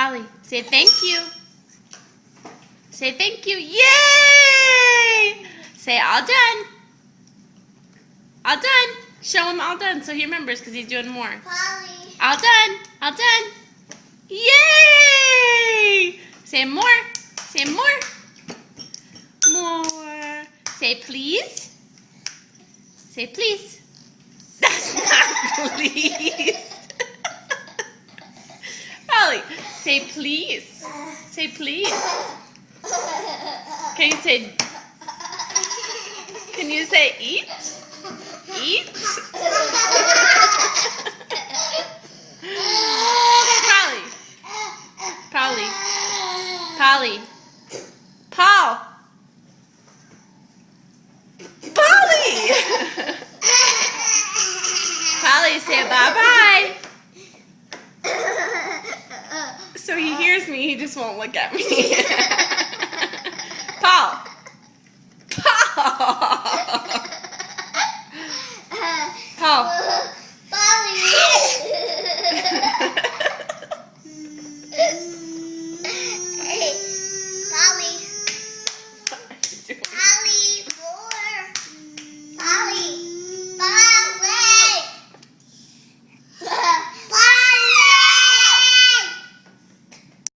Polly, say thank you. Say thank you. Yay! Say all done. All done. Show him all done so he remembers because he's doing more. Polly. All done. All done. Yay! Say more. Say more. More. Say please. Say please. That's not please. Polly, say please. Say please. Can you say eat? Eat? Polly. Polly. Polly. Paul. Polly. Polly, say bye-bye. So he hears me, he just won't look at me.